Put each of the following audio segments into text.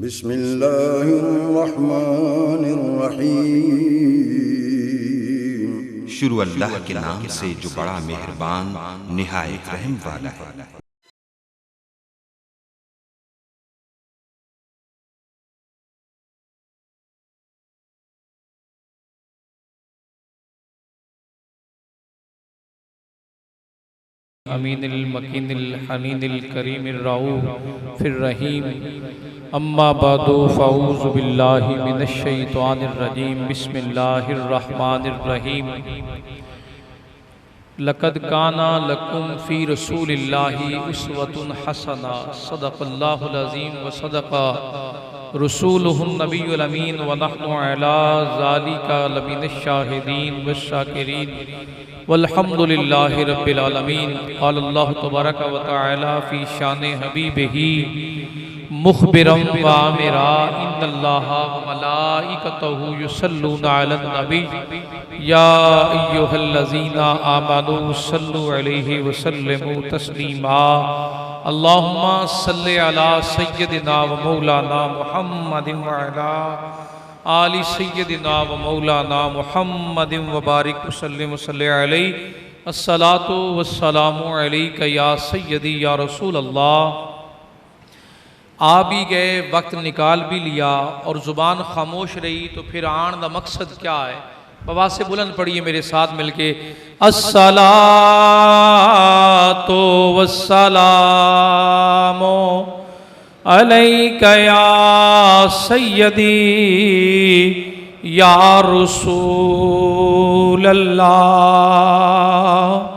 बिस्मिल्लाहिर्रहमानिर्रहीम। शुरू अल्लाह के नाम से जो बड़ा मेहरबान निहायत रहम वाला है। अमीनिल मकीनिल हनीनिल करीमिर रऊफिर रहीम। अम्मा बादु फ़ऊज़ु बिल्लाहि मिनश शैतानिर रजीम। बिस्मिल्लाहिर रहमानिर रहीम। लक़द काना लकुम फ़ी रसूलिल्लाहि उस्वतुन हसना। सदक़ल्लाहुल अज़ीम व सदक़ रसूलुहुन नबियुल अमीन व नहनु अला ज़ालिका लमिनश शाहिदीन व शाकिरीन वल्हम्दुलिल्लाहि रब्बिल आलमीन। क़ाल अल्लाहु तबारक व तआला फ़ी शान हबीबिही मुख़बिरन व आमिरा इन्नल्लाहा व मलाइकतहु युसल्लूना अलन नबी या अय्युहल्लज़ीना आमनू सल्लु अलैहि व सल्लिमू तस्लीमा। अल्लाहुम्मा सल्लि अला सय्यदिना व मौलाना मुहम्मदिन व अला आलि सय्यदिना व मौलाना मुहम्मदिन व बारिक वसल्लिम वसल्लि अलैहि। अस्सलातु वस्सलामु अलैका या सय्यदी या रसूल अल्लाह। आ भी गए, वक्त निकाल भी लिया और ज़ुबान खामोश रही, तो फिर आन का मकसद क्या है? बाबा से बुलंद पढ़िए मेरे साथ मिलके। अस्सलातु वस्सलामु अलैका या सय्यदी या रसूल अल्लाह।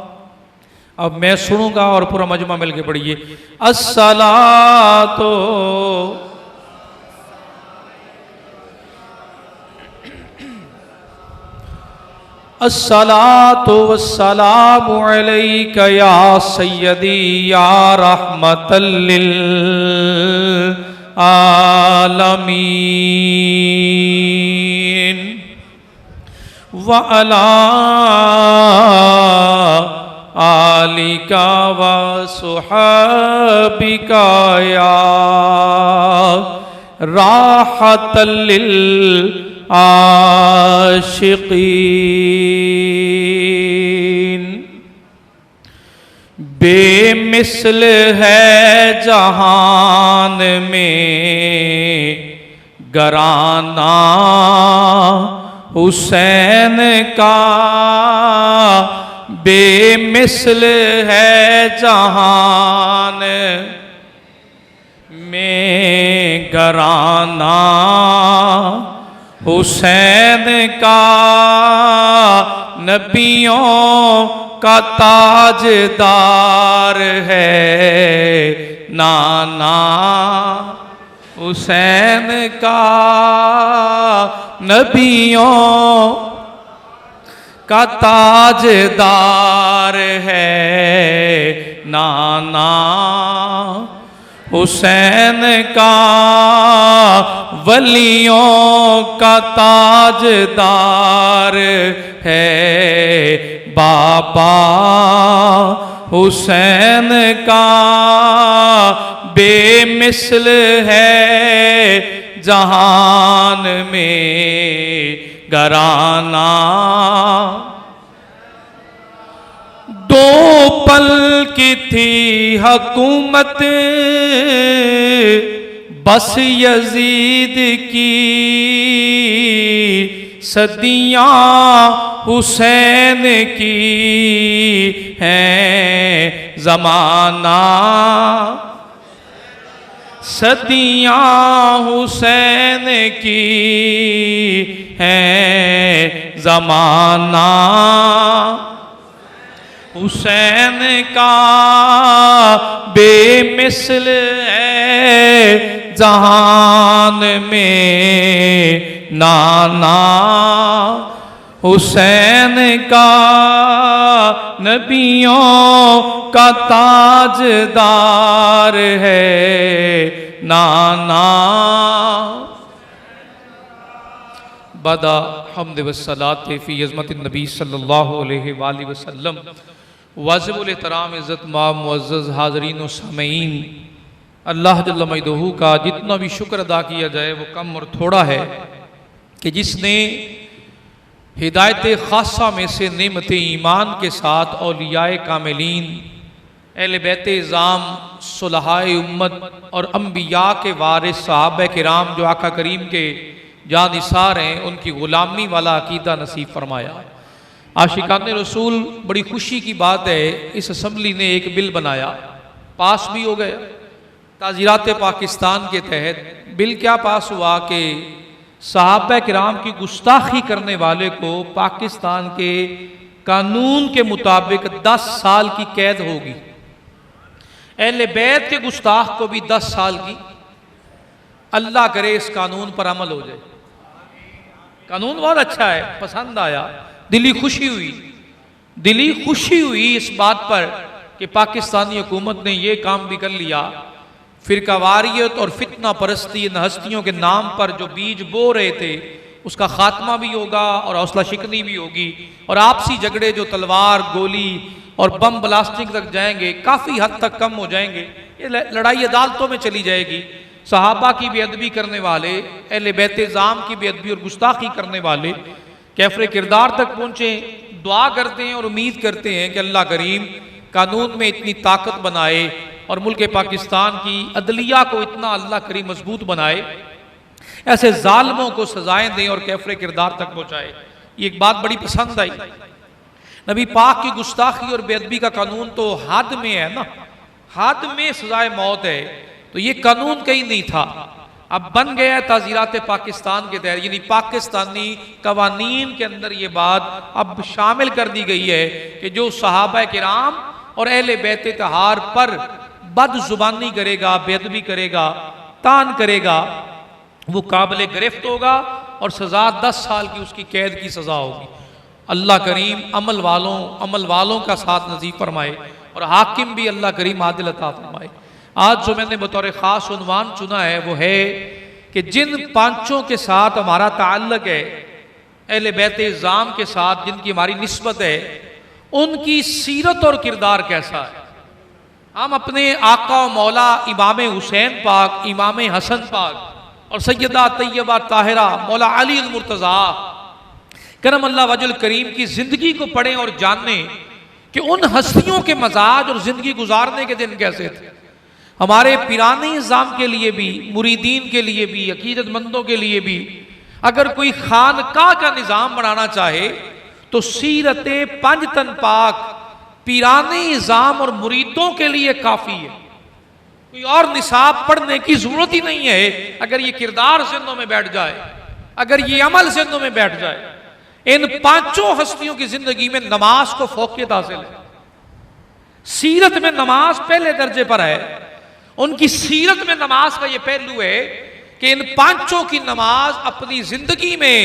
अब मैं सुनूंगा और पूरा मजमा मिलके पढ़िए। अस्सलातो अस्सलातु वस्सलामु अलैका या सय्यदी या रहमतल लिल आलमीन व अला आलिका व सुहाबिका या राहतल लिल आशिकीन। बेमिसल है जहान में घराना हुसैन का। बेमिसल है जहान में घराना हुसैन का। नबियों का ताजदार है नाना हुसैन का। नबियों का ताजदार है नाना हुसैन का। वलियों का ताजदार है बाबा हुसैन का। बेमिसल है जहान में घराना। दो पल की थी हुकूमत बस यजीद की। सदियाँ हुसैन की हैं ज़माना। सदियाँ हुसैन की हैं ज़माना। हुसैन का बेमिसल है जहान में नाना हुसैन का। नबियों का ताजदार है नाना। बदा हम्द वस्सलात फ़ी अज़मत नबी सल्लल्लाहु अलैहि वसल्लम। वाजिबुल एहतराम इज़्ज़त माब मुअज़्ज़ज़ हाज़रीन व सामईन, अल्लाह जल्ल मजदूहू का जितना भी शुक्र अदा किया जाए वो कम और थोड़ा है कि जिसने हिदायत खासा में से नेमत ईमान के साथ औलियाए कामिलीन, अहले बैत इज़ाम, सुलहाए उम्मत और अम्बिया के वारिस सहाबा किराम जो आका करीम के जानिसार हैं, उनकी ग़ुलामी वाला अकीदा नसीब फरमाया। आशिकान रसूल, बड़ी खुशी की बात है, इस असम्बली ने एक बिल बनाया, पास भी हो गया ताज़ीरात पाकिस्तान के तहत। बिल क्या पास हुआ कि सहाबा किराम की गुस्ताखी करने वाले को पाकिस्तान के कानून के मुताबिक 10 साल की कैद होगी। अहले बैत के गुस्ताख को भी 10 साल की। अल्लाह करे इस कानून पर अमल हो जाए। कानून बहुत अच्छा है, पसंद आया, दिली खुशी हुई। दिली खुशी हुई इस बात पर कि पाकिस्तानी हुकूमत ने यह काम भी कर लिया। फिरकावारियत और फितना परस्ती इन हस्तियों के नाम पर जो बीज बो रहे थे उसका खात्मा भी होगा और हौसला शिकनी भी होगी, और आपसी झगड़े जो तलवार, गोली और बम ब्लास्टिंग तक जाएंगे काफ़ी हद तक कम हो जाएंगे। ये लड़ाई अदालतों में चली जाएगी। सहाबा की बेअदबी करने वाले, अहले बैत इज़ाम की बेअदबी और गुस्ताखी करने वाले कैफरे किरदार तक पहुँचे। दुआ करते हैं और उम्मीद करते हैं कि अल्लाह करीम कानून में इतनी ताकत बनाए और मुल्क पाकिस्तान की अदलिया को इतना अल्लाह करीम मजबूत बनाए, ऐसे जालिमों को सजाएं दें और कैफरे किरदार तक पहुँचाए। ये एक बात बड़ी पसंद आई। नबी पाक की गुस्ताखी और बेअदबी का कानून तो हद में है ना, हद में सजाए मौत है, तो ये कानून कहीं नहीं था, अब बन गया है ताज़ीरात पाकिस्तान के तहत। यानी पाकिस्तानी कवानीन के अंदर ये बात अब शामिल कर दी गई है कि जो सहाबा किराम और अहले बैत तहार पर बदजुबानी करेगा, बेअदबी करेगा, तान करेगा, वो काबिल गिरफ्त होगा और सज़ा 10 साल की उसकी कैद की सज़ा होगी। अल्लाह करीम अमल वालों का साथ नसीब फरमाए और हाकिम भी अल्लाह करीम आदिल अता फरमाए। आज जो मैंने बतौर ख़ास उन्वान चुना है वो है कि जिन पांचों के साथ हमारा ताल्लुक है, अहले बैत इज़ाम के साथ जिनकी हमारी निस्बत है, उनकी सीरत और किरदार कैसा है। हम अपने आका और मौला इमाम हुसैन पाक, इमाम हसन पाक और सैयदा तैयबा ताहिरा मौला अली मुर्तज़ा करम अल्लाह वजल करीम की ज़िंदगी को पढ़ें और जानें कि उन हस्तियों के मजाज और ज़िंदगी गुजारने के दिन कैसे थे। हमारे पिरानी निज़ाम के लिए भी, मुरीदीन के लिए भी, अकीदतमंदों के लिए भी अगर कोई खानका का निज़ाम बनाना चाहे तो सीरत पंजतन पाक पिरानी निज़ाम और मुरीदों के लिए काफ़ी है। कोई और निसाब पढ़ने की ज़रूरत ही नहीं है। अगर ये किरदार ज़िंदों में बैठ जाए, अगर ये अमल ज़िंदों में बैठ जाए, इन पांचों हस्तियों की ज़िंदगी में नमाज को फौकियत हासिल है। सीरत में नमाज पहले दर्जे पर है। उनकी सीरत में नमाज का यह पहलू है कि इन पांचों की नमाज अपनी जिंदगी में,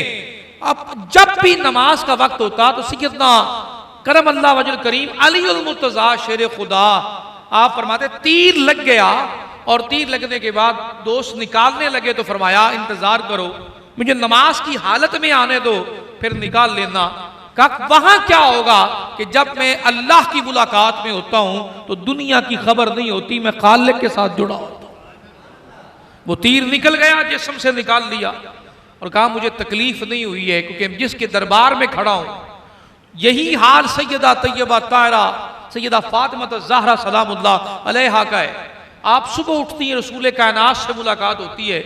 अब जब भी नमाज का वक्त होता तो सैयदना करम अल्लाह वजल करीम अली मुर्तज़ा शेर खुदा आप फरमाते तीर लग गया और तीर लगने के बाद दोस्त निकालने लगे तो फरमाया इंतजार करो, मुझे नमाज की हालत में आने दो, फिर निकाल लेना। कहा वहां क्या होगा कि जब मैं अल्लाह की मुलाकात में होता हूं तो दुनिया की खबर नहीं होती, मैं खालिक के साथ जुड़ा होता हूं। वो तीर निकल गया, जिस्म से निकाल लिया और कहा मुझे तकलीफ नहीं हुई है क्योंकि जिसके दरबार में खड़ा हूं। यही हाल सैयदा तैयबा ताहिरा सैयदा फातिमा ज़हरा सलामुल्लाह अलैहा का है। आप सुबह उठती हैं, रसूल कायनात से मुलाकात होती है,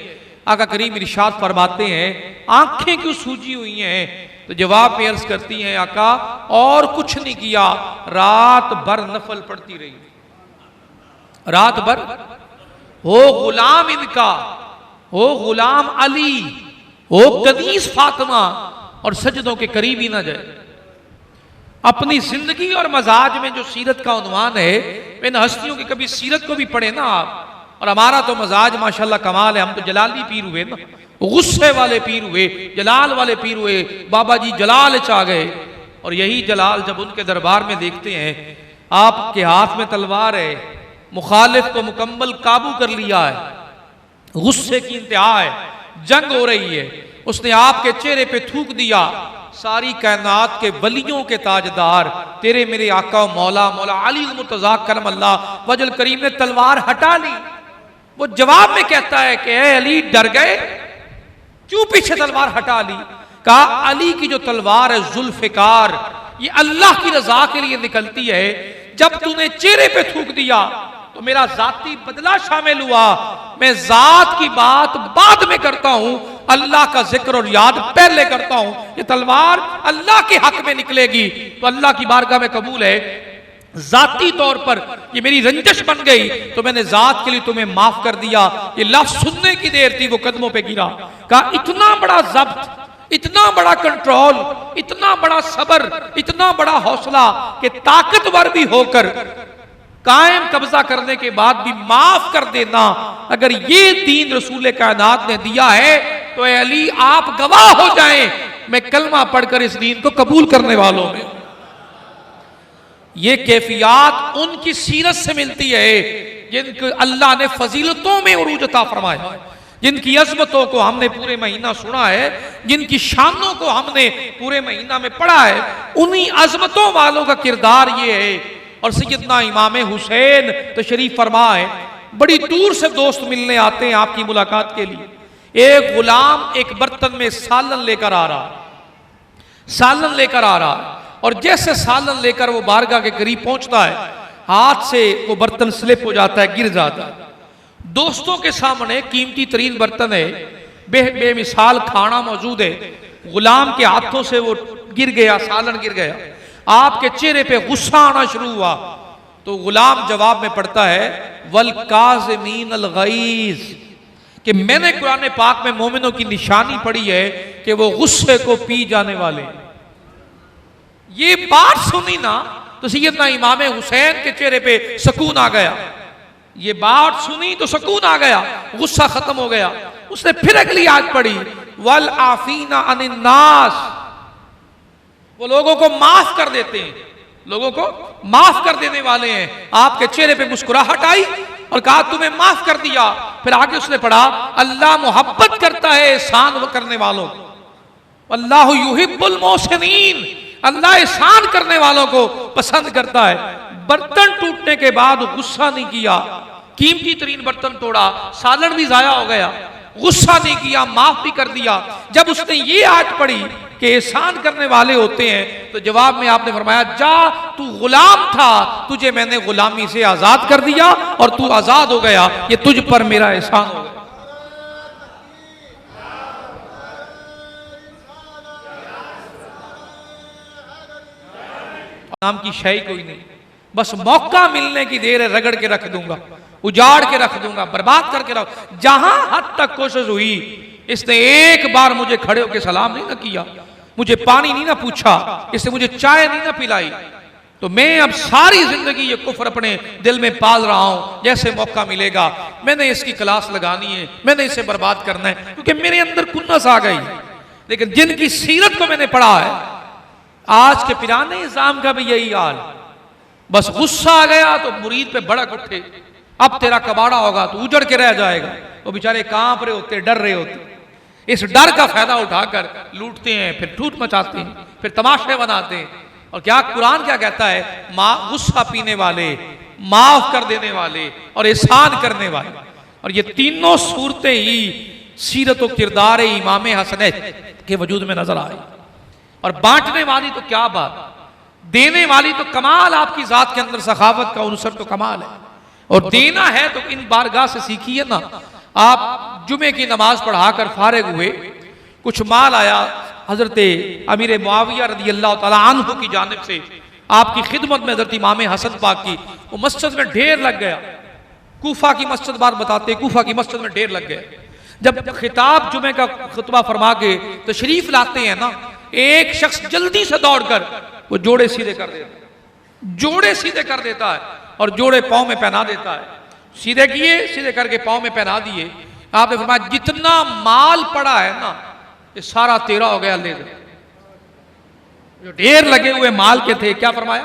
आका करीम इरशाद फरमाते हैं आंखें क्यों सूजी हुई हैं, तो जवाब में अर्ज करती हैं आका और कुछ नहीं किया, रात भर नफल पढ़ती रही, रात भर। हो गुलाम इनका, हो गुलाम अली, हो कनीस फातिमा और सजदों के करीब ही ना जाए। अपनी जिंदगी और मजाज में जो सीरत का उन्वान है, इन हस्तियों की कभी सीरत को भी पढ़े ना आप। और हमारा तो मजाज माशाल्लाह कमाल है, हम तो जलाली पीर हुए ना, गुस्से वाले पीर हुए, जलाल वाले पीर हुए, बाबा जी जलाल चा गए। और यही जलाल जब उनके दरबार में देखते हैं, आपके हाथ में तलवार है, मुखालिफ को मुकम्मल काबू कर लिया है, गुस्से की इंतहा है, जंग हो रही है, उसने आपके चेहरे पे थूक दिया, सारी कायनात के वलियों के ताजदार तेरे मेरे आका मौला मौला अली मुर्तज़ा करम अल्लाह वजल करीम ने तलवार हटा ली, वो जवाब में कहता है कि ए अली डर गए, क्यों पीछे तलवार हटा ली? कहा अली की जो तलवार है जुल्फिकार, ये अल्लाह की रजा के लिए निकलती है। जब तूने चेहरे पे थूक दिया तो मेरा जाती बदला शामिल हुआ। मैं जात की बात बाद में करता हूं, अल्लाह का जिक्र और याद पहले करता हूं। ये तलवार अल्लाह के हक में निकलेगी तो अल्लाह की बारगाह में कबूल है। जाती तौर पर ये मेरी रंजिश बन गई तो मैंने जात के लिए तुम्हें माफ कर दिया। ये लफ्ज सुनने की देर थी, वो कदमों पे गिरा। कहा इतना बड़ा जब्त, इतना बड़ा कंट्रोल, इतना बड़ा सब्र, इतना बड़ा हौसला कि ताकतवर भी होकर कायम कब्जा करने के बाद भी माफ कर देना। अगर ये दीन रसूल कायनात ने दिया है तो ए अली आप गवाह हो जाएं, मैं कलमा पढ़कर इस दीन को कबूल करने वालों में। ये कैफियत उनकी सीरत से मिलती है जिनको अल्लाह ने फजीलतों में उरूज अता फरमाया, जिनकी अजमतों को हमने पूरे महीना सुना है, जिनकी शानों को हमने पूरे महीना में पढ़ा है। उन्हीं अजमतों वालों का किरदार ये है। और सैयदना इमाम हुसैन तशरीफ फरमा है, बड़ी दूर से दोस्त मिलने आते हैं आपकी मुलाकात के लिए। एक गुलाम एक बर्तन में सालन लेकर आ रहा, सालन लेकर आ रहा, और जैसे सालन लेकर वो बारगाह के करीब पहुंचता है, हाथ से वो बर्तन स्लिप हो जाता है, गिर जाता है। दोस्तों के सामने कीमती तरीन बर्तन है, बेमिसाल खाना मौजूद है, गुलाम के हाथों से वो गिर गया, सालन गिर गया। आपके चेहरे पे गुस्सा आना शुरू हुआ तो गुलाम जवाब में पढ़ता है वल काज़िमीन अल गैज़, कि मैंने कुरान पाक में मोमिनों की निशानी पढ़ी है कि वो गुस्से को पी जाने वाले। ये बात सुनी ना तो सैयदना इमाम हुसैन के चेहरे पे सुकून आ गया। ये बात सुनी तो सुकून आ गया, गुस्सा खत्म हो गया। उसने फिर अगली आयत पढ़ी वल आफीना अनिन नास, वो लोगों को माफ कर देते हैं, लोगों को माफ कर देने वाले हैं। आपके चेहरे पे मुस्कुराहट आई और कहा तुम्हें माफ कर दिया। फिर आगे उसने पढ़ा अल्लाह मोहब्बत करता है एहसान करने वालों को, अल्लाह युहिब्बुल मोहसिनीन, अल्लाह एहसान करने वालों को पसंद करता है। बर्तन टूटने के बाद गुस्सा नहीं किया, कीमती तरीन बर्तन तोड़ा, सालन भी जाया हो गया, गुस्सा नहीं किया, माफ भी कर दिया। जब उसने ये आयत पढ़ी कि एहसान करने वाले होते हैं तो जवाब में आपने फरमाया जा तू गुलाम था, तुझे मैंने गुलामी से आजाद कर दिया और तू आजाद हो गया, ये तुझ पर मेरा एहसान हो गया। नाम की शय कोई नहीं, बस मौका मिलने की देर है, रगड़ के रख दूंगा, उजाड़ के रख दूंगा, बर्बाद करके रख। जहां हद तक कोशिश हुई, इसने एक बार मुझे खड़े होकर सलाम नहीं ना किया, मुझे पानी नहीं ना पूछा, इसने मुझे चाय नहीं ना पिलाई, तो मैं अब सारी जिंदगी ये कुफ्र अपने दिल में पाल रहा हूं। जैसे मौका मिलेगा मैंने इसकी क्लास लगानी है, मैंने इसे बर्बाद करना है, क्योंकि मेरे अंदर कुन्नस आ गई। लेकिन जिनकी सीरत को मैंने पढ़ा है, आज के पुराने निजाम का भी यही हाल, बस गुस्सा आ गया तो मुरीद पे भड़क उठे, अब तेरा कबाड़ा होगा तो उजड़ के रह जाएगा। वो बेचारे कांप रहे होते, डर रहे होते, इस डर का फायदा उठाकर लूटते हैं, फिर ठूठ मचाते हैं, फिर तमाशे बनाते हैं। और क्या कुरान क्या कहता है, गुस्सा पीने वाले, माफ कर देने वाले और एहसान करने वाले। और ये तीनों सूरतें ही सीरत और किरदार इमाम हसन के वजूद में नजर आई। और बांटने वाली तो क्या बात, देने वाली तो कमाल, आपकी जात के अंदर सखावत का उनसर तो कमाल है। और देना है तो इन बारगाह से सीखिए ना। आप जुमे की नमाज पढ़ाकर फारिग हुए, कुछ माल आया हजरत अमीर मुआविया रज़ी अल्लाह तआला अन्हु की जानिब से आपकी खिदमत में हजरत इमाम हसन पाक की, वो मस्जिद में ढेर लग गया। कूफा की मस्जिद बार बताते, कूफा की मस्जिद में ढेर लग गया। जब खिताब जुमे का खुतबा फरमा के तशरीफ लाते हैं ना, एक शख्स जल्दी से दौड़कर वो जोड़े सीधे कर देता है, जोड़े सीधे कर देता है और जोड़े पाँव में पहना देता है। सीधे किए, सीधे करके पाँव में पहना दिए। आपने फरमाया जितना माल पड़ा है ना, ये सारा तेरा हो गया, ले दे। जो ढेर लगे हुए माल के थे, क्या फरमाया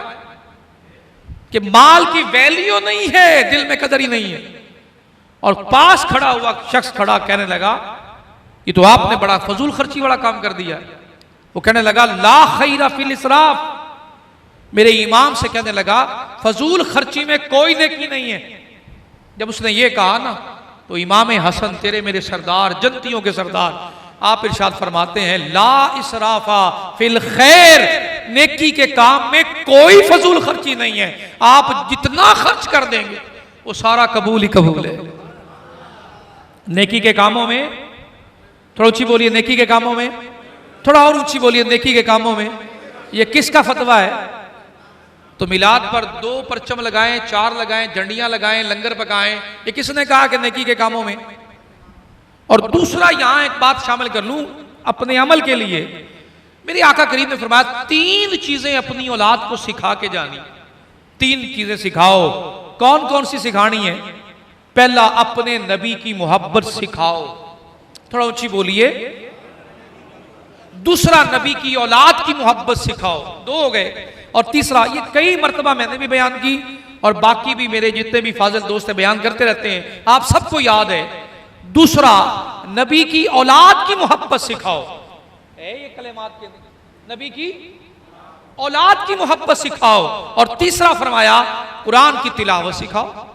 कि माल की वैल्यू नहीं है, दिल में कदर ही नहीं है। और पास खड़ा हुआ शख्स खड़ा कहने लगा ये तो आपने बड़ा फजूल खर्ची वाला काम कर दिया। वो कहने लगा ला खैरा फिल इसराफ, मेरे इमाम से कहने लगा फजूल खर्ची में कोई नेकी नहीं है। जब उसने ये कहा ना तो इमाम हसन तेरे मेरे सरदार, जन्नतियों के सरदार, आप इरशाद फरमाते हैं ला इसराफा फिल खैर, नेकी के काम में कोई फजूल खर्ची नहीं है। आप जितना खर्च कर देंगे वो सारा कबूल ही कबूल है। नेकी के कामों में, थोड़ा ऊंची बोलिए, नेकी के कामों में, थोड़ा और ऊंची बोलिए, नेकी के कामों में। ये किसका फतवा है? तो मिलाद पर 2 परचम लगाएं, 4 लगाएं, झंडियां लगाएं, लंगर पकाएं, ये किसने कहा कि नेकी के कामों में? और दूसरा यहां एक बात शामिल कर लूं अपने अमल के लिए। मेरे आका करीम ने फरमाया 3 चीजें अपनी औलाद को सिखा के जानी। 3 चीजें सिखाओ। कौन कौन सी सिखानी है? पहला, अपने नबी की मोहब्बत सिखाओ, थोड़ा ऊंची बोलिए। दूसरा, नबी की औलाद की मोहब्बत सिखाओ, 2 हो गए। और तीसरा, ये कई मर्तबा मैंने भी बयान की और बाकी भी मेरे जितने भी फाजिल दोस्त बयान करते रहते हैं, आप सबको याद है। दूसरा, नबी की औलाद की मोहब्बत सिखाओ। ये कलेमात के नबी की औलाद की मोहब्बत सिखाओ। और तीसरा फरमाया कुरान की तिलावत सिखाओ।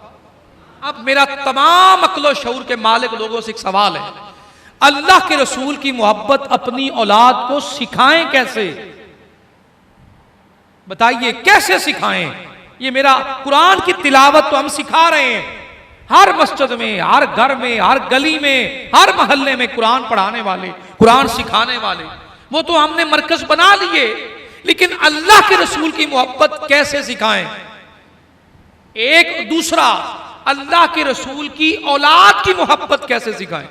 अब मेरा तमाम अक्ल शऊर के मालिक लोगों से एक सवाल है, अल्लाह के रसूल की मोहब्बत अपनी औलाद को सिखाएं कैसे? बताइए कैसे सिखाएं? ये मेरा कुरान की तिलावत तो हम सिखा रहे हैं, हर मस्जिद में, हर घर में, हर गली में, हर मोहल्ले में कुरान पढ़ाने वाले, कुरान सिखाने वाले, वो तो हमने मरकज बना लिए। लेकिन अल्लाह के रसूल की मोहब्बत कैसे सिखाएं? एक दूसरा, अल्लाह के रसूल की औलाद की मोहब्बत कैसे सिखाएं?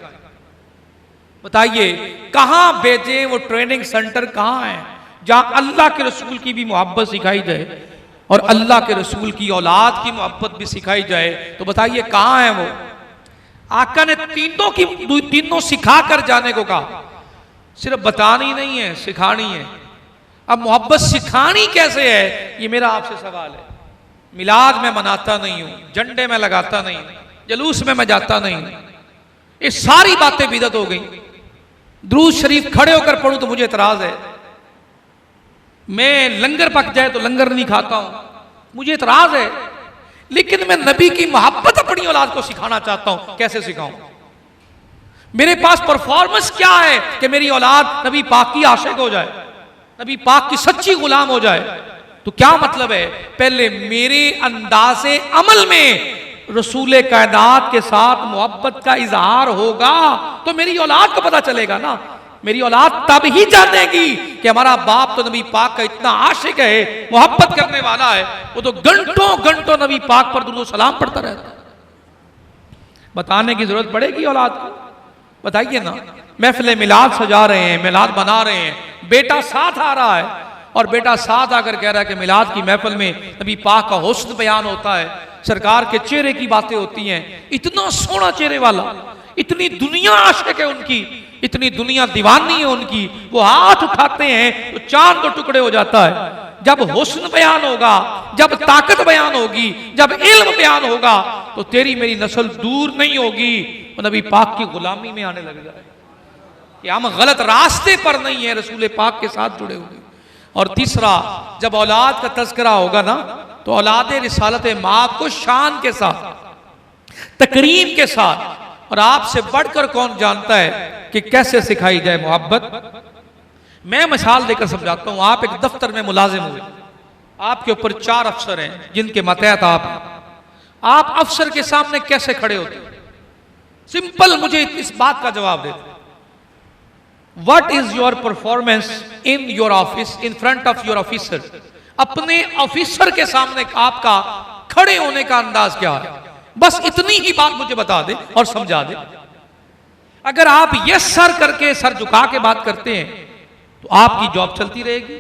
बताइए कहां भेजें? वो ट्रेनिंग सेंटर कहां है जहां अल्लाह के रसूल की भी मोहब्बत सिखाई जाए और अल्लाह के रसूल की औलाद की मोहब्बत भी सिखाई जाए? तो बताइए कहां है वो? आका ने तीनों सिखा कर जाने को कहा, सिर्फ बतानी नहीं है, सिखानी है। अब मोहब्बत सिखानी कैसे है, ये मेरा आपसे सवाल है। मिलाद में मनाता नहीं हूं, झंडे में लगाता नहीं, जलूस में मैं जाता नहीं, ये सारी बातें बिदअत हो गई। दुरूद शरीफ खड़े होकर पढ़ूं तो मुझे एतराज है, मैं लंगर पक जाए तो लंगर नहीं खाता हूं, मुझे एतराज है। लेकिन मैं नबी की मोहब्बत अपनी औलाद को सिखाना चाहता हूं, कैसे सिखाऊं? मेरे पास परफॉर्मेंस क्या है कि मेरी औलाद नबी पाक की आशिक हो जाए, नबी पाक की सच्ची गुलाम हो जाए? तो क्या मतलब है? पहले मेरे अंदाज़े अमल में रसूल कायनात के साथ मोहब्बत का इजहार होगा तो मेरी औलाद को पता चलेगा ना। मेरी औलाद तब ही जानेगी कि हमारा बाप तो नबी पाक का इतना आशिक है, मोहब्बत करने वाला है, वो तो घंटों घंटों नबी पाक पर दुरूद सलाम पढ़ता रहता है। बताने की जरूरत पड़ेगी औलाद को? बताइए ना। महफिल मिलाद सजा रहे हैं, मिलाद बना रहे हैं, बेटा साथ आ रहा है और बेटा साथ आकर कह रहा है कि मिलाद की महफिल में नबी पाक का हुस्न बयान होता है, सरकार के चेहरे की बातें होती हैं, इतना सोना चेहरे वाला, इतनी दुनिया आशिक है उनकी, इतनी दुनिया दीवानी है उनकी, वो हाथ उठाते हैं तो चांद तो टुकड़े हो जाता है। जब हुस्न बयान होगा, जब ताकत बयान होगी, जब इल्म बयान होगा तो तेरी मेरी नस्ल दूर नहीं होगी, वो नबी पाक की गुलामी में आने लग जाए कि हम गलत रास्ते पर नहीं है, रसूल पाक के साथ जुड़े हुए। और तीसरा, जब औलाद का तज़किरा होगा ना तो औलाद रिसालत माँ को शान के साथ, तकरीम के साथ, और आपसे बढ़कर कौन जानता है कि कैसे सिखाई जाए मोहब्बत? मैं मिसाल देकर समझाता हूं। आप एक दफ्तर में मुलाजिम हुए, आपके ऊपर 4 अफसर हैं जिनके मतहत आप अफसर के सामने कैसे खड़े होते? सिंपल मुझे इस बात का जवाब देते, what is your performance in your office in front of your officer? अपने ऑफिसर के सामने आपका खड़े होने का अंदाज क्या है? बस इतनी ही बात मुझे बता दे और समझा दे। अगर आप यस सर करके, सर झुका के बात करते हैं तो आपकी जॉब चलती रहेगी,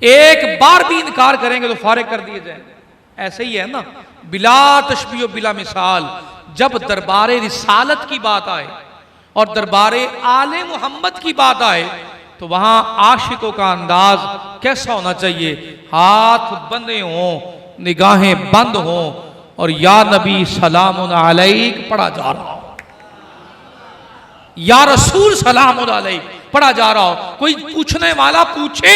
एक बार भी इनकार करेंगे तो फारिग कर दिए जाएंगे। ऐसे ही है ना, बिला तशबीह बिला मिसाल, जब दरबारे रिसालत की बात आए और दरबारे आले मोहम्मद की बात आए तो वहां आशिकों का अंदाज कैसा होना चाहिए? हाथ बंधे हों, निगाहें बंद हों और या नबी सलामुन अलैक पढ़ा जा रहा हो, या रसूल सलामुन अलैक पढ़ा जा रहा हो। कोई पूछने वाला पूछे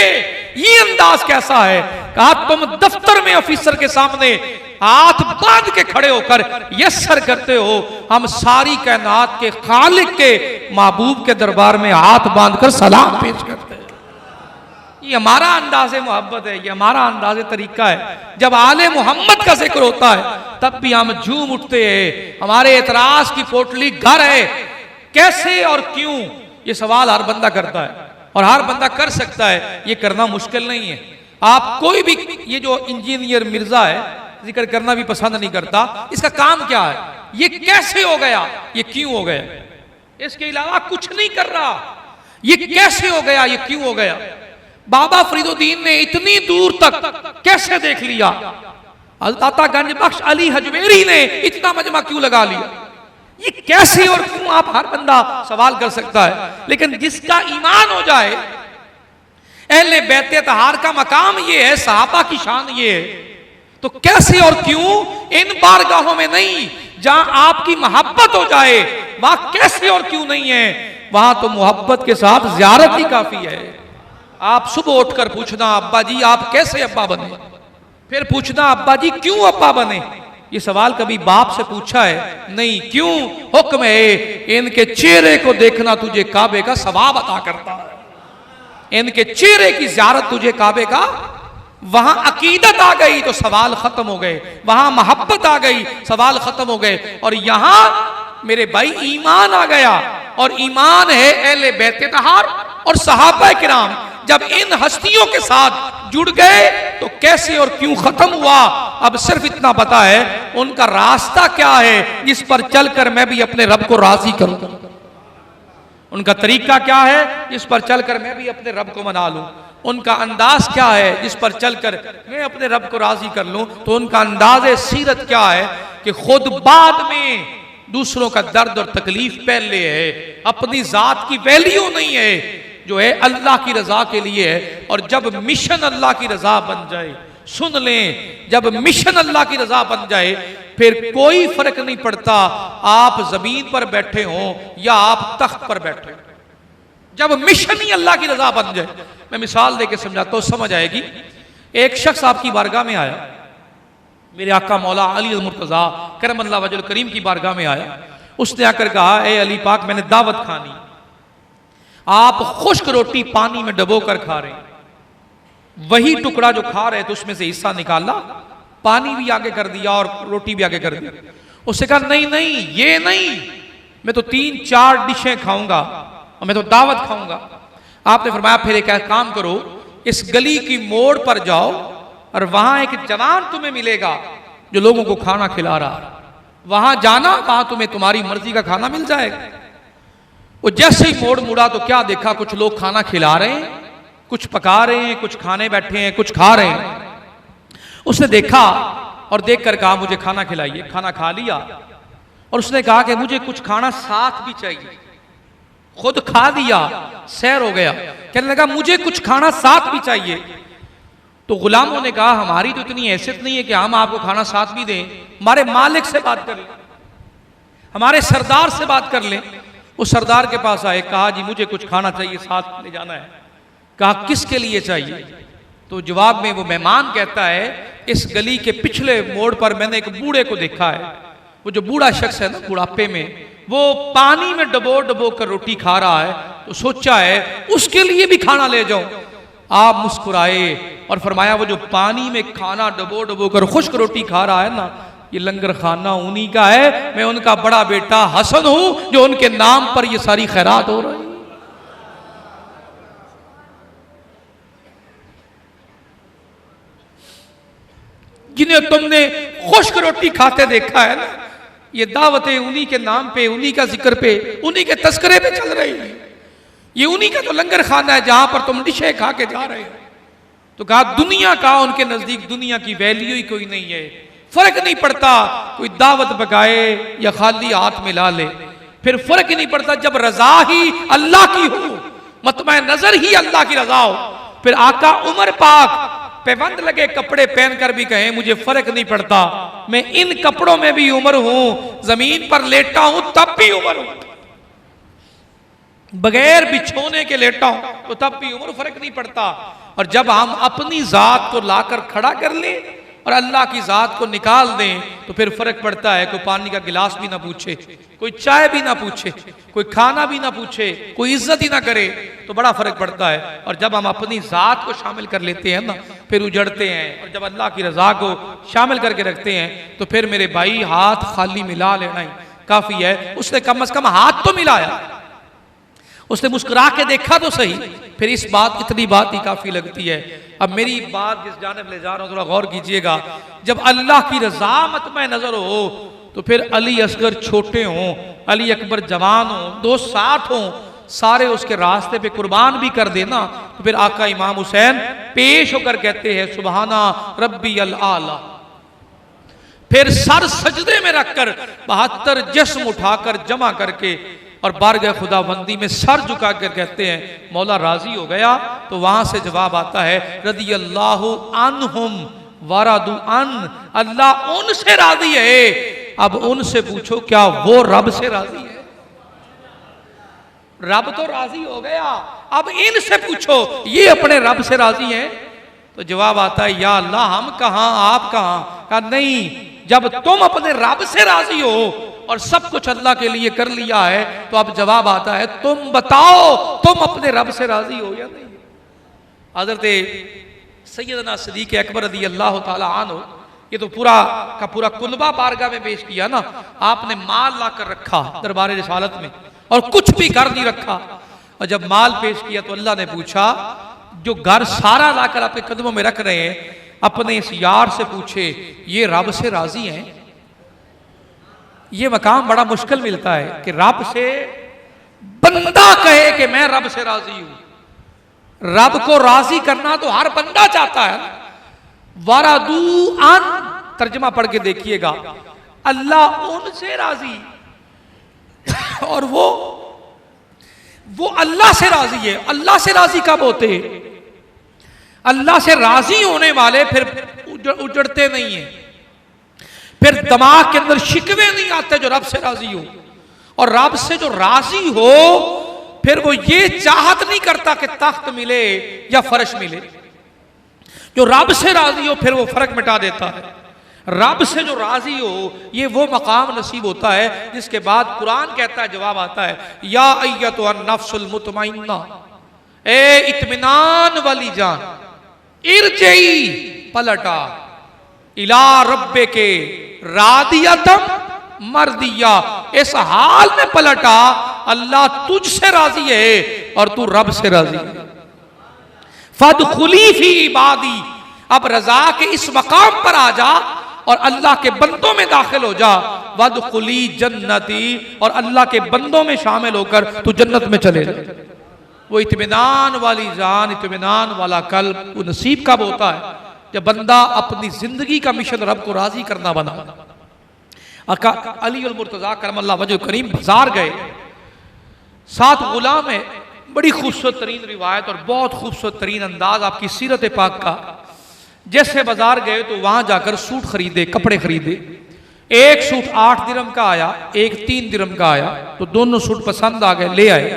ये अंदाज कैसा है? कहा तुम दफ्तर में ऑफिसर के सामने हाथ बांध के खड़े होकर यस्सर करते हो, हम सारी कायनात के खालिक के महबूब के दरबार में हाथ बांधकर सलाम पेश करते हैं। ये हमारा अंदाज़े मोहब्बत है, ये हमारा अंदाज़े तरीका है। जब आले मोहम्मद का जिक्र होता है तब भी हम झूम उठते हैं। हमारे एतराज की पोटली घर है। कैसे और क्यों, ये सवाल हर बंदा करता है और हर बंदा कर सकता है, ये करना मुश्किल नहीं है। आप कोई भी, ये जो इंजीनियर मिर्जा है जिक्र करना भी पसंद नहीं करता, इसका काम क्या है, ये कैसे हो गया, ये क्यों हो गया, इसके अलावा कुछ नहीं कर रहा। ये कैसे हो गया, ये क्यों हो गया। बाबा फरीदुद्दीन ने इतनी दूर तक कैसे देख लिया, दाता गंज बख्श अली हजवेरी ने इतना मजमा क्यों लगा लिया, ये कैसे और क्यों आप हर बंदा सवाल कर सकता है। लेकिन जिसका ईमान हो जाए, अहले बैत तहार का मकाम ये है, सहाबा की शान ये है, तो कैसे और क्यों इन बारगाहों में नहीं। जहां आपकी मोहब्बत हो जाए वहां कैसे और क्यों नहीं है, वहां तो मोहब्बत के साथ ज़ियारत ही काफी है। आप सुबह उठकर पूछना अब्बा जी आप कैसे अब्बा बने, फिर पूछना अब्बा जी क्यों अब्बा बने। ये सवाल कभी बाप से पूछा है नहीं, क्यों, हुक्म है इनके चेहरे को देखना तुझे काबे का सवाब अता करता है, इनके चेहरे की ज़ियारत तुझे काबे का। वहां अकीदत आ गई तो सवाल खत्म हो गए, वहां मोहब्बत आ गई सवाल खत्म हो गए। और यहां मेरे भाई ईमान आ गया, और ईमान है अहले बैत तहार और सहाबा किराम। जब इन हस्तियों के साथ जुड़ गए तो कैसे और क्यों खत्म हुआ। अब सिर्फ इतना पता है उनका रास्ता क्या है जिस पर चलकर मैं भी अपने रब को राजी करूं, उनका तरीका क्या है जिस पर चलकर मैं भी अपने रब को मना लूं, उनका अंदाज क्या है जिस पर चलकर मैं अपने रब को राजी कर लूं। तो उनका अंदाज़े सीरत क्या है कि खुद बाद में दूसरों का दर्द और तकलीफ पहले है, अपनी जात की वैल्यू नहीं है, जो है अल्लाह की रजा के लिए है। और जब मिशन अल्लाह की रजा बन जाए, सुन लें, जब मिशन अल्लाह की रजा बन जाए फिर कोई फर्क नहीं पड़ता आप जमीन पर बैठे हों या आप तख्त पर बैठे हो। जब मिशन ही अल्लाह की रजा बन जाए, मैं मिसाल देके समझाता हूं, समझ आएगी। एक शख्स आपकी बारगाह में आया, मेरे आका मौला अली मुर्तजा करमल्लाह वजहुल करीम की बारगाह में आया। उसने आकर कहा ए अली पाक मैंने दावत खानी, आप खुश्क रोटी पानी में डबो कर खा रहे, वही टुकड़ा जो खा रहे तो उसमें से हिस्सा निकाला, पानी भी आगे कर दिया और रोटी भी आगे कर दी। उससे कहा नहीं नहीं ये नहीं, मैं तो 3-4 डिशें खाऊंगा और मैं तो दावत खाऊंगा। आपने फरमाया फिर एक काम करो, इस गली की मोड़ पर जाओ और वहां एक जवान तुम्हें मिलेगा जो लोगों को खाना खिला रहा, वहां जाना, वहां तुम्हें तुम्हारी मर्जी का खाना मिल जाएगा। वो जैसे ही मोड़ मुड़ा तो क्या देखा, कुछ लोग खाना खिला रहे हैं, कुछ पका रहे हैं, कुछ खाने बैठे हैं, कुछ खा रहे हैं। उसने देखा और देखकर कहा मुझे खाना खिलाइए। खाना खा लिया और उसने कहा कि मुझे कुछ खाना साथ भी चाहिए। खुद खा लिया, सैर हो गया, कहने लगा मुझे कुछ खाना साथ भी चाहिए। तो गुलामों ने कहा हमारी तो इतनी हैसियत नहीं है कि हम आपको खाना साथ भी दें, हमारे मालिक से बात कर लें, हमारे सरदार से बात कर लें। उस सरदार के पास आए, कहा जी मुझे कुछ खाना चाहिए, साथ ले जाना है। कहा किसके लिए चाहिए। तो जवाब में वो मेहमान कहता है इस गली के पिछले मोड़ पर मैंने एक बूढ़े को देखा है, वो जो बूढ़ा शख्स है ना बुढ़ापे में, वो पानी में डबो डबो कर रोटी खा रहा है, तो सोचा है उसके लिए भी खाना ले जाऊं। आप मुस्कुराए और फरमाया वो जो पानी में खाना डबो डबो कर खुश्क रोटी खा रहा है ना, ये लंगर खाना उन्हीं का है, मैं उनका बड़ा बेटा हसन हूं जो उनके नाम पर ये सारी खैरात हो रही। जिन्हें तुमने खुश्क रोटी खाते देखा है ना, ये दावतें उन्हीं के नाम पे, उन्हीं का जिक्र पे, उन्हीं के तस्करे पे चल रही है। ये उन्हीं का तो लंगर खाना है जहां पर तुम डिशे खा के जा रहे हो। तो कहा दुनिया का उनके नजदीक दुनिया की वैल्यू ही कोई नहीं है, फर्क नहीं पड़ता कोई दावत पकाए या खाली हाथ मिला ले, फिर फर्क ही नहीं पड़ता जब रजा ही अल्लाह की हो, मतमे नजर ही अल्लाह की रजा हो। फिर आका उमर पाक पैबंद लगे कपड़े पहनकर भी कहें मुझे फर्क नहीं पड़ता, मैं इन कपड़ों में भी उमर हूं, जमीन पर लेटा हूं तब भी उमर हूं। बगैर बिछोने के लेटा हूं तो तब भी उम्र फर्क नहीं पड़ता। और जब हम अपनी जात को लाकर खड़ा कर लें और अल्लाह की जात को निकाल दें तो फिर फर्क पड़ता है। कोई पानी का गिलास भी ना पूछे, कोई चाय भी ना पूछे, कोई खाना भी ना पूछे, कोई इज्जत ही ना करे, तो बड़ा फर्क पड़ता है। और जब हम अपनी जात को शामिल कर लेते हैं ना, फिर उजड़ते हैं। और जब अल्लाह की रजा को शामिल करके रखते हैं तो फिर मेरे भाई हाथ खाली मिला लेना ही काफी है। उसने कम से कम हाथ तो मिलाया, उसने मुस्कुरा के देखा तो सही, फिर इस बात इतनी बात ही काफी लगती है। अब मेरी बात जिस जानिब ले जा रहा हूं थोड़ा गौर कीजिएगा। जब अल्लाह की रज़ामत में नजर हो तो फिर अली असगर छोटे हों, अली अकबर जवान हों, दो साथ हों, सारे उसके रास्ते पे कुर्बान भी कर देना, तो फिर आका इमाम हुसैन पेश होकर कहते हैं सुबहाना रब्बी अल आला। फिर सर सजदे में रखकर 72 जिस्म उठाकर जमा करके और बारगाह खुदाबंदी में सर झुका कर कहते हैं मौला राजी हो गया। तो वहां से जवाब आता है रदी अल्लाहु अन्हुम वरदु अन, अल्लाह उनसे राजी है। अब उनसे पूछो क्या वो रब से राजी है? रब तो राजी हो गया, अब इनसे पूछो ये अपने रब से राजी हैं? तो जवाब आता है या अल्लाह हम कहां आप कहां? कहा नहीं, जब तुम अपने रब से राजी हो और सब कुछ अल्लाह के लिए कर लिया है तो अब जवाब आता है तुम बताओ तुम अपने रब से राजी हो या नहीं? हजरत सैयदना सिद्दीक़ अकबर रज़ी अल्लाह ताला अन्हु, ये तो पूरा का पूरा कुनबा बारगाह में पेश किया ना। आपने माल लाकर रखा दरबार रिसालत में और कुछ भी घर नहीं रखा। और जब माल पेश किया तो अल्लाह ने पूछा जो घर सारा लाकर आपके कदमों में रख रहे हैं, अपने इस यार से पूछे ये रब से राजी हैं? ये मकाम बड़ा मुश्किल मिलता है कि रब से बंदा कहे कि मैं रब से राजी हूं। रब को राजी करना तो हर बंदा चाहता है। वरदू अन, तर्जमा पढ़ के देखिएगा, अल्लाह उनसे राजी और वो अल्लाह से राजी है। अल्लाह से राजी कब होते? अल्लाह से राजी होने वाले फिर उजड़ते नहीं है, फिर दिमाग के अंदर शिकवे नहीं आते जो रब से राजी हो। और रब से जो राजी हो फिर वो ये चाहत नहीं करता कि तख्त मिले या फर्श मिले। जो रब से राजी हो फिर वो फर्क मिटा देता है। रब से जो राजी हो ये वो मकाम नसीब होता है जिसके बाद कुरान कहता है, जवाब आता है या अय्यतुहन नफ्सुल मुतमइन्ना, ए इत्मीनान वाली जान, इरजई, पलटा, इला रब्बे के रादियतम मर्दिया, इस हाल में पलटा अल्लाह तुझसे राजी है और तू रब से राजी है। फदखुली फी इबादी, अब रजा के इस मकाम पर आ जा और अल्लाह के बंदों में दाखिल हो जा। वदखुली जन्नती, और अल्लाह के बंदों में शामिल होकर तू जन्नत में चले जा। वो इत्मीनान वाली जान, इत्मीनान वाला कल्ब, वो नसीब कब होता है? जब बंदा अपनी जिंदगी का मिशन रब को राजी करना बना। अका अली अल मुर्तजा करमल्लाहु वजह करीम बाजार गए, 7 गुलाम है। बड़ी खूबसूरत तरीन रिवायत और बहुत खूबसूरत तरीन अंदाज आपकी सीरत पाक का। जैसे बाजार गए तो वहां जाकर सूट खरीदे, कपड़े खरीदे। एक सूट 8 दिरहम का आया, एक 3 दिरहम का आया, तो दोनों सूट पसंद आ गए, ले आए।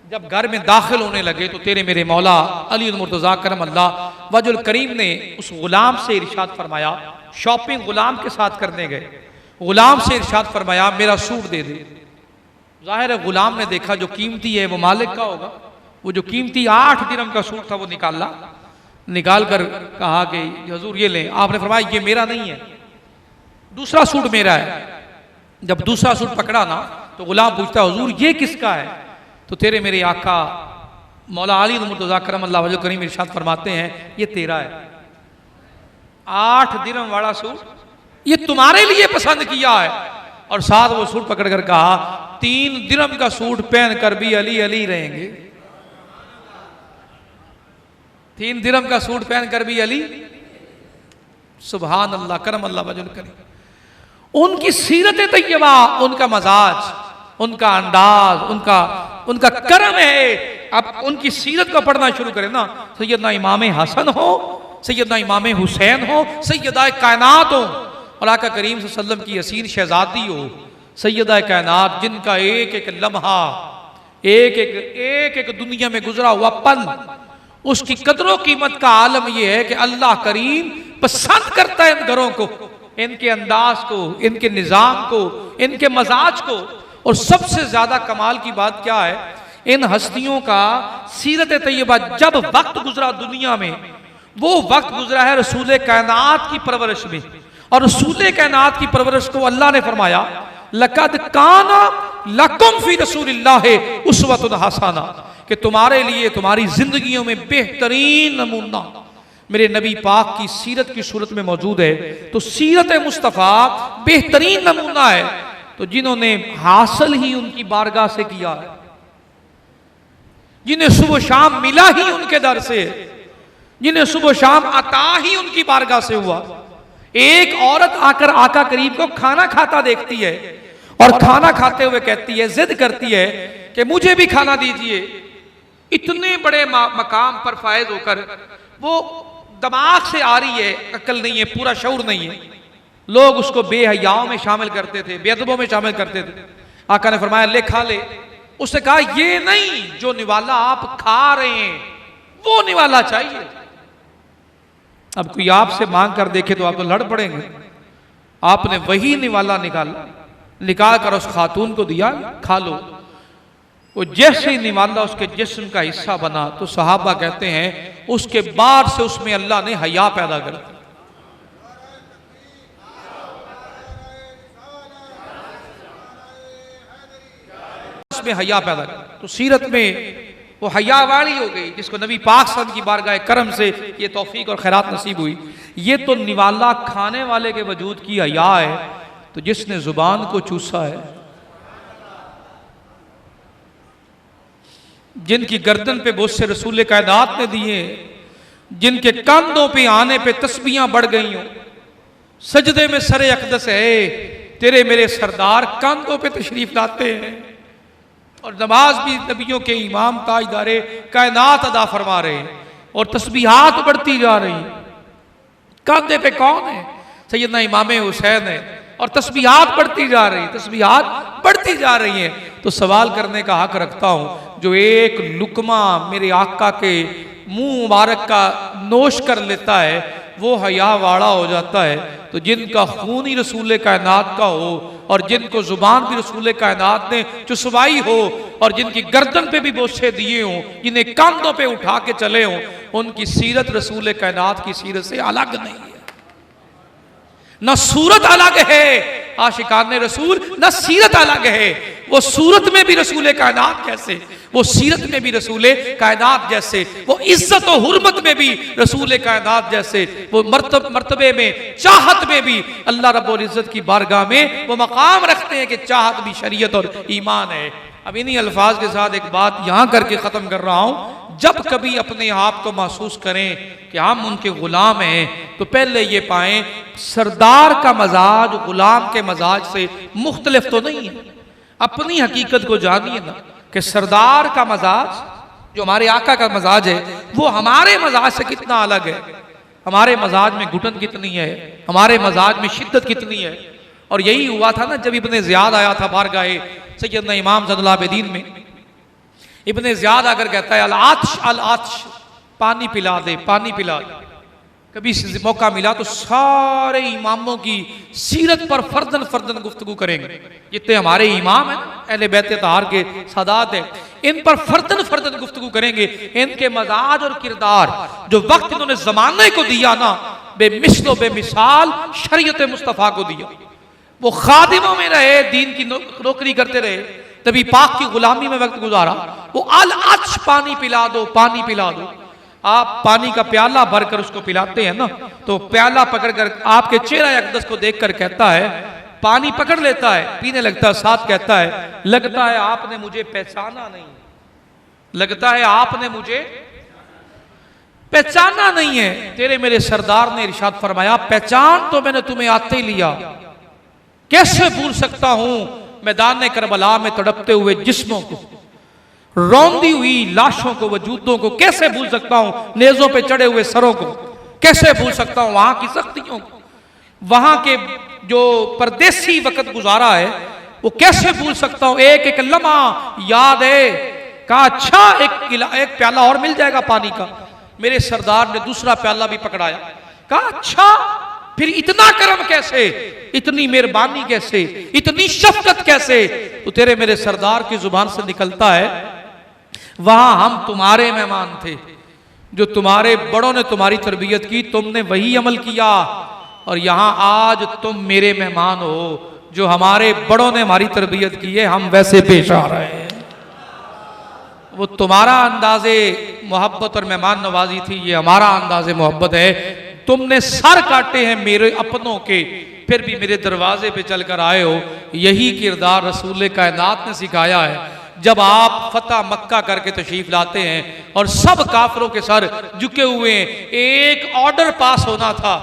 जब घर में दाखिल होने लगे तो तेरे मेरे मौला अली मुर्तजा करमल्लाहु वजहुल करीम ने उस गुलाम से इरशाद फरमाया, शॉपिंग गुलाम के साथ करने गए, गुलाम से इरशाद फरमाया मेरा सूट दे दे। जाहिर है गुलाम ने देखा जो कीमती है वो मालिक का होगा। वो जो कीमती 8 दिरहम का सूट था वो निकाला, निकाल कर कहा कि हुजूर ये लें। आपने फरमाया ये मेरा नहीं है, दूसरा सूट मेरा है। जब दूसरा सूट पकड़ा ना तो गुलाम पूछता हुजूर ये किसका है? तो तेरे मेरे आका मौला अली मुर्तजा करमल्लाहु वजहुल करीम इरशाद फरमाते हैं ये तेरा है। 8 दिरहम वाला सूट ये तुम्हारे लिए पसंद किया है। और साथ वो सूट पकड़ कर कहा 3 दिरहम का सूट पहन कर भी अली अली रहेंगे। 3 दिरहम का सूट पहन कर भी अली, सुभान अल्लाह करमल्लाहु वजहुल करीम। उनकी सीरत तैयबा, उनका मजाज, उनका अंदाज, उनका करम है। अब उनकी सीरत को पढ़ना शुरू करें ना, सैयदना इमाम हसन हो, सैयदना इमाम हुसैन हो, सैयदा कायनात हो और आका करीम सल्लल्लाहु अलैहि वसल्लम की हसीन शहजादी हो, सैयदा कायनात जिनका एक एक लम्हा एक एक दुनिया में गुजरा हुआ पल, उसकी कदरों कीमत का आलम यह है कि अल्लाह करीम पसंद करता है इन घरों को, इनके अंदाज को, इनके निज़ाम को, इनके मजाज को। और सबसे ज्यादा कमाल की बात क्या है, इन हस्तियों का सीरत तैयबा जब वक्त गुजरा दुनिया में, वो वक्त गुजरा है रसूल कायनात की परवरिश में। और रसूल कायनात की परवरिश को अल्लाह ने फरमाया लक़द काना लकुम फी रसूलिल्लाहि उस्वतुन हसना, कि तुम्हारे लिए तुम्हारी जिंदगियों में बेहतरीन नमूना मेरे नबी पाक की सीरत की सूरत में मौजूद है। तो सीरत मुस्तफ़ा बेहतरीन नमूना है, तो जिन्होंने हासिल ही उनकी बारगाह से किया है, जिन्हें सुबह शाम मिला ही उनके दर से, जिन्हें सुबह शाम अता ही उनकी बारगाह से हुआ। एक औरत आकर आका करीम को खाना खाता देखती है और खाना खाते हुए कहती है, जिद करती है कि मुझे भी खाना दीजिए। इतने बड़े मकाम पर फायज होकर वो दिमाग से आ रही है, अकल नहीं है, पूरा शऊर नहीं है। लोग उसको बेहयाओं में शामिल करते थे, बेअदबों में शामिल करते थे। आका ने फरमाया ले खा ले। उसने कहा ये नहीं, जो निवाला आप खा रहे हैं वो निवाला चाहिए। अब कोई आपसे मांग कर देखे तो आप तो लड़ पड़ेंगे। आपने वही निवाला निकाल कर उस खातून को दिया, खा लो। वो जैसे ही निवाला उसके जिस्म का हिस्सा बना तो सहाबा कहते हैं उसके बाद से उसमें अल्लाह ने हया पैदा कर दी। उसमें हया पैदा कर, तो सीरत में वो हया वाली हो गई, जिसको नबी पाक सल्लल्लाहु अलैहि वसल्लम की बारगाह करम से ये तौफीक और खैरात नसीब हुई। ये तो निवाला खाने वाले के वजूद की हया है, तो जिसने जुबान को चूसा है, जिनकी गर्दन पे बहुत से रसूल कायनात ने दिए, जिनके कंधों पे आने पे तस्बीहां बढ़ गई हो, सजदे में सरे अक़दस है, तेरे मेरे सरदार कंधों पे तशरीफ लाते हैं, और नमाज भी नबियों के इमाम ताजदारे कायनात अदा फरमा रहे हैं, और तस्बीहात बढ़ती जा रही। कंधे पे कौन है? सैयदना इमाम हुसैन है, और तस्बीहात बढ़ती जा रही, तस्बीहात बढ़ती जा रही हैं। तो सवाल करने का हक रखता हूं, जो एक लुकमा मेरे आका के मुंह मुबारक का नोश कर लेता है वो हया वाला हो जाता है। तो जिनका खून ही रसूल कायनात का हो, और जिनको जुबान भी रसूल कायनात ने चुसवाई हो, और जिनकी गर्दन पे भी बोछे दिए हों, जिन्हें कंधों पे उठा के चले हों, उनकी सीरत रसूल कायनात की सीरत से अलग नहीं है। न सूरत अलग है आशिकाने रसूल, न सीरत अलग है। वो सूरत में भी रसूल कायनात कैसे, वो सीरत में भी रसूल कायनात जैसे, वो इज्जत और हुर्मत में भी रसूल कायनात जैसे, वो मर्तबे में, चाहत में भी अल्लाह रब्बुल इज्जत की बारगाह में वो मकाम रखते हैं कि चाहत भी शरीयत और ईमान है। अब इन्हीं अल्फाज के साथ एक बात यहां करके खत्म कर रहा हूं, जब कभी अपने आप को महसूस करें कि हम उनके गुलाम हैं, तो पहले ये पाएं सरदार का मजाज गुलाम के मजाज से मुख्तलिफ तो नहीं है। अपनी हकीकत को जानिए ना कि सरदार का मजाज, जो हमारे आका का मजाज है, वो हमारे मजाज से कितना अलग है। हमारे मजाज में घुटन कितनी है, हमारे मजाज में शिद्दत कितनी है। और यही हुआ था ना जब इब्ने ज़ियाद आया था बारगाहे सैयदना इमाम ज़ैनुल आबिदीन में। इब्ने ज़ियाद आकर कहता है अल आतिश, पानी पिला दे, पानी पिला दे। कभी मौका मिला तो सारे इमामों की सीरत पर फर्दन फर्दन गुफ्तगू करेंगे। जितने हमारे इमाम हैं अहले बैत तहार के सादात हैं, इन पर फर्दन फर्दन गुफ्तगू करेंगे। इनके मजाज और किरदार, जो वक्त इन्होंने जमाने को दिया ना, बेमिसलो बेमिसाल शरीयत मुस्तफ़ा को दिया। वो खादिमों में रहे, दीन की नौकरी करते रहे, तभी पाक की गुलामी में वक्त गुजारा। वो अल आतिश, पानी पिला दो, पानी पिला दो। आप पानी का प्याला भरकर उसको पिलाते हैं ना, तो प्याला पकड़कर आपके चेहरा अक़दस को देखकर कहता है, पानी पकड़ लेता है, पीने लगता है, साथ कहता है लगता है आपने मुझे पहचाना नहीं, लगता है आपने मुझे पहचाना नहीं है। तेरे मेरे सरदार ने इरशाद फरमाया, पहचान तो मैंने तुम्हें आते ही लिया, कैसे भूल सकता हूं मैदान करबला में तड़पते हुए जिस्मों को, रौंदी हुई लाशों को, वजूदों को कैसे भूल सकता हूं, नेजों पे चढ़े हुए सरों को कैसे भूल सकता हूं, वहां की सख्तियों को, वहां के जो परदेसी वक्त गुजारा है वो कैसे भूल सकता हूं। एक एक लम्हा याद है कहा अच्छा एक प्याला और मिल जाएगा पानी का। मेरे सरदार ने दूसरा प्याला भी पकड़ाया, कहा अच्छा फिर इतना करम कैसे, इतनी मेहरबानी कैसे, इतनी शफकत कैसे। तो तेरे मेरे सरदार की जुबान से निकलता है वहां हम तुम्हारे मेहमान थे, जो तुम्हारे बड़ों ने तुम्हारी तरबियत की, तुमने वही अमल किया, और यहां आज तुम मेरे मेहमान हो, जो हमारे बड़ों ने हमारी तरबियत की है, हम वैसे पेश आ रहे हैं। वो तुम्हारा अंदाजे मोहब्बत और मेहमान नवाजी थी, ये हमारा अंदाजे मोहब्बत है। तुमने सर काटे हैं मेरे अपनों के, फिर भी मेरे दरवाजे पे चलकर आए हो। यही किरदार रसूल कायनात ने सिखाया है। जब आप फतह मक्का करके तशरीफ लाते हैं और सब काफिरों के सर झुके हुए हैं, एक ऑर्डर पास होना था,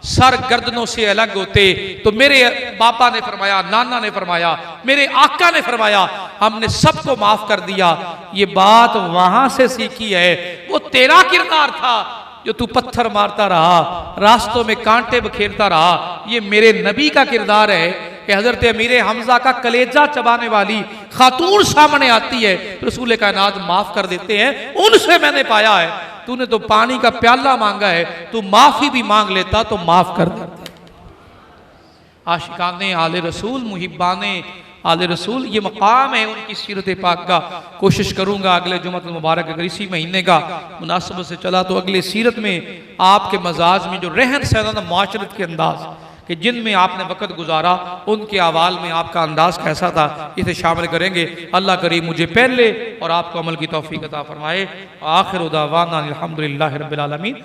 सर गर्दनों से अलग होते, तो मेरे बापा ने फरमाया, नाना ने फरमाया, मेरे आका ने फरमाया, हमने सबको माफ कर दिया। ये बात वहां से सीखी है। वो तेरा किरदार था जो तू पत्थर मारता रहा, रास्तों में कांटे बखेरता रहा। ये मेरे नबी का किरदार है कि हजरत अमीर हमजा का कलेजा चबाने वाली खातून सामने आती है, रसूल कायनात माफ कर देते हैं। उनसे मैंने पाया है, तूने तो पानी का प्याला मांगा है, तू माफी भी मांग लेता तो माफ कर देते। आशिकाने आले रसूल, मुहिब्बाने आले रसूल, ये मकाम है उनकी सीरत पाक का। कोशिश करूंगा अगले जुम्मतुल मुबारक अगर इसी महीने का मुनासबत से चला तो अगले सीरत में आपके मजाज में जो रहन सहन माशरत के अंदाज कि जिनमें आपने वक़्त गुजारा, उनके अवाल में आपका अंदाज कैसा था, इसे शामिल करेंगे। अल्लाह करीम मुझे पहले और आपको अमल की तौफीक अता फरमाए। आखिर दावाना अल्हम्दुलिल्लाहि रब्बिल आलमीन।